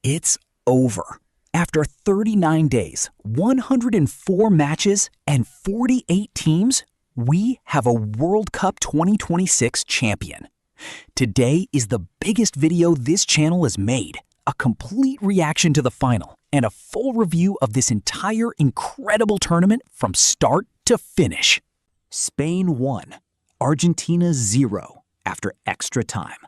It's over. After 39 days, 104 matches, and 48 teams, we have a World Cup 2026 champion. Today is the biggest video this channel has made, a complete reaction to the final, and a full review of this entire incredible tournament from start to finish. Spain 1, Argentina 0 after extra time.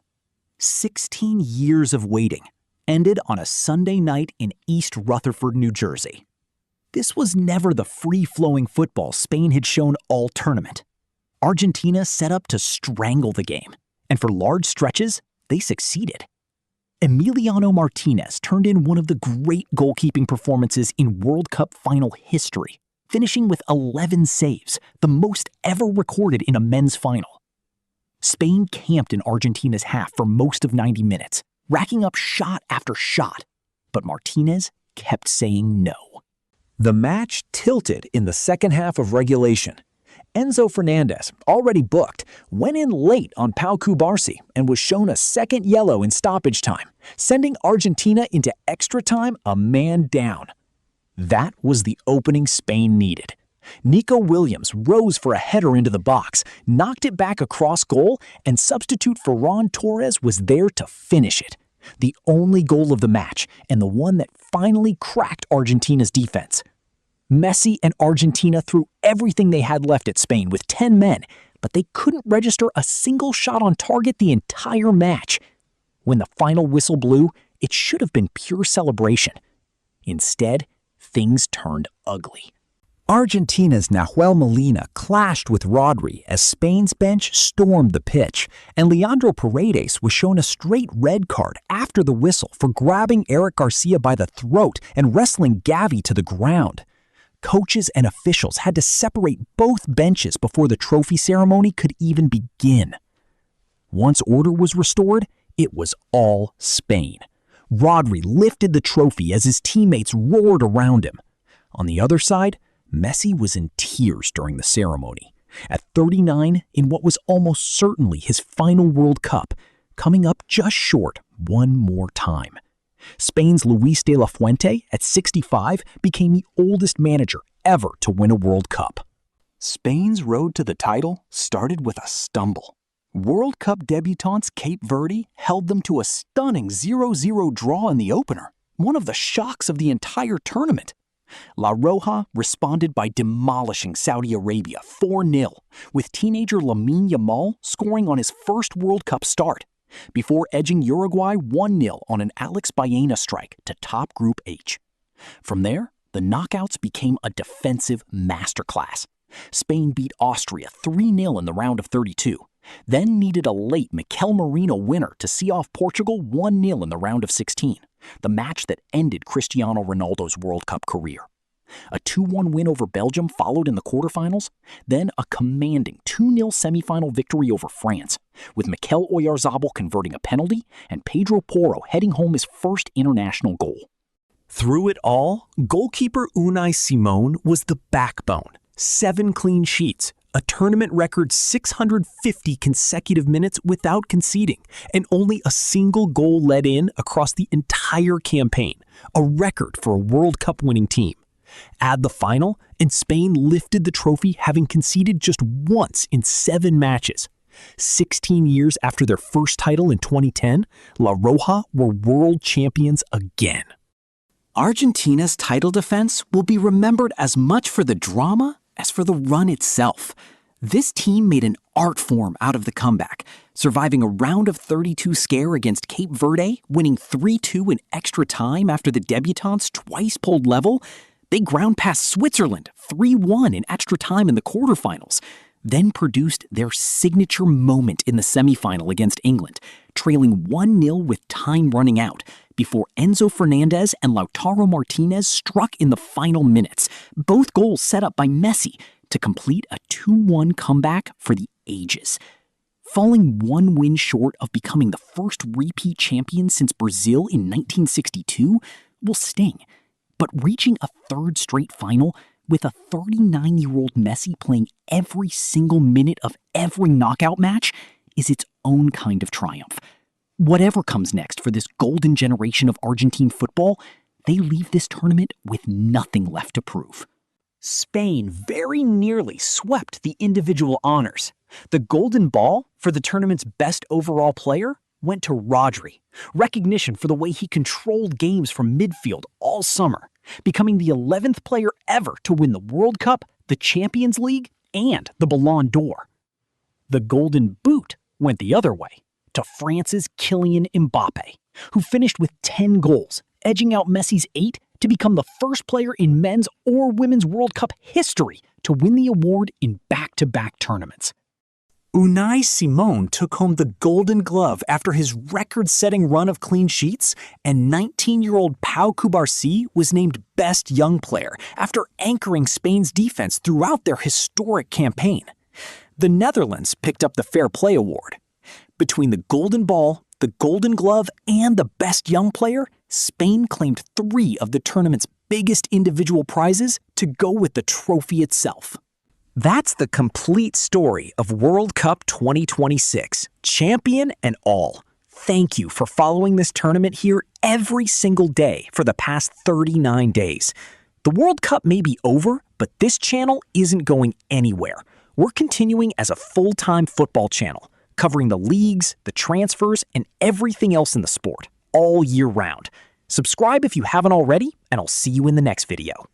16 years of waiting ended on a Sunday night in East Rutherford, New Jersey. This was never the free-flowing football Spain had shown all tournament. Argentina set up to strangle the game, and for large stretches, they succeeded. Emiliano Martínez turned in one of the great goalkeeping performances in World Cup final history, finishing with 11 saves, the most ever recorded in a men's final. Spain camped in Argentina's half for most of 90 minutes, racking up shot after shot, but Martínez kept saying no. The match tilted in the second half of regulation. Enzo Fernandez, already booked, went in late on Pau Cubarsí and was shown a second yellow in stoppage time, sending Argentina into extra time a man down. That was the opening Spain needed. Nico Williams rose for a header into the box, knocked it back across goal, and substitute Ferran Torres was there to finish it. The only goal of the match, and the one that finally cracked Argentina's defense. Messi and Argentina threw everything they had left at Spain with 10 men, but they couldn't register a single shot on target the entire match. When the final whistle blew, it should have been pure celebration. Instead, things turned ugly. Argentina's Nahuel Molina clashed with Rodri as Spain's bench stormed the pitch, and Leandro Paredes was shown a straight red card after the whistle for grabbing Eric Garcia by the throat and wrestling Gavi to the ground. Coaches and officials had to separate both benches before the trophy ceremony could even begin. Once order was restored, it was all Spain. Rodri lifted the trophy as his teammates roared around him. On the other side, Messi was in tears during the ceremony. At 39, in what was almost certainly his final World Cup, coming up just short one more time. Spain's Luis de la Fuente, at 65, became the oldest manager ever to win a World Cup. Spain's road to the title started with a stumble. World Cup debutants Cape Verde held them to a stunning 0-0 draw in the opener, one of the shocks of the entire tournament. La Roja responded by demolishing Saudi Arabia 4-0, with teenager Lamine Yamal scoring on his first World Cup start, before edging Uruguay 1-0 on an Alex Baena strike to top Group H. From there, the knockouts became a defensive masterclass. Spain beat Austria 3-0 in the round of 32, then needed a late Mikel Merino winner to see off Portugal 1-0 in the round of 16, the match that ended Cristiano Ronaldo's World Cup career. A 2-1 win over Belgium followed in the quarterfinals, then a commanding 2-0 semifinal victory over France, with Mikel Oyarzabal converting a penalty and Pedro Porro heading home his first international goal. Through it all, goalkeeper Unai Simon was the backbone. 7 clean sheets, a tournament record 650 consecutive minutes without conceding, and only a single goal let in across the entire campaign, a record for a World Cup winning team. Add the final, and Spain lifted the trophy having conceded just once in 7 matches. 16 years after their first title in 2010, La Roja were world champions again. Argentina's title defense will be remembered as much for the drama as for the run itself. This team made an art form out of the comeback, surviving a round of 32 scare against Cape Verde, winning 3-2 in extra time after the debutants twice pulled level. They ground past Switzerland 3-1 in extra time in the quarterfinals, then produced their signature moment in the semifinal against England, trailing 1-0 with time running out, before Enzo Fernandez and Lautaro Martínez struck in the final minutes, both goals set up by Messi, to complete a 2-1 comeback for the ages. Falling 1 win short of becoming the first repeat champion since Brazil in 1962 will sting, but reaching a 3rd straight final with a 39-year-old Messi playing every single minute of every knockout match is its own kind of triumph. whatever comes next for this golden generation of Argentine football, they leave this tournament with nothing left to prove. Spain very nearly swept the individual honors. The golden ball for the tournament's best overall player went to Rodri, recognition for the way he controlled games from midfield all summer, becoming the 11th player ever to win the World Cup, the Champions League, and the Ballon d'Or. The golden boot went the other way, to France's Kylian Mbappe, who finished with 10 goals, edging out Messi's 8 to become the first player in men's or women's World Cup history to win the award in back-to-back tournaments. Unai Simon took home the Golden Glove after his record-setting run of clean sheets, and 19-year-old Pau Cubarsí was named Best Young Player after anchoring Spain's defense throughout their historic campaign. The Netherlands picked up the Fair Play Award. Between the Golden Ball, the Golden Glove, and the Best Young Player, Spain claimed 3 of the tournament's biggest individual prizes to go with the trophy itself. That's the complete story of World Cup 2026, champion and all. Thank you for following this tournament here every single day for the past 39 days. The World Cup may be over, but this channel isn't going anywhere. We're continuing as a full-time football channel, covering the leagues, the transfers, and everything else in the sport, all year round. Subscribe if you haven't already, and I'll see you in the next video.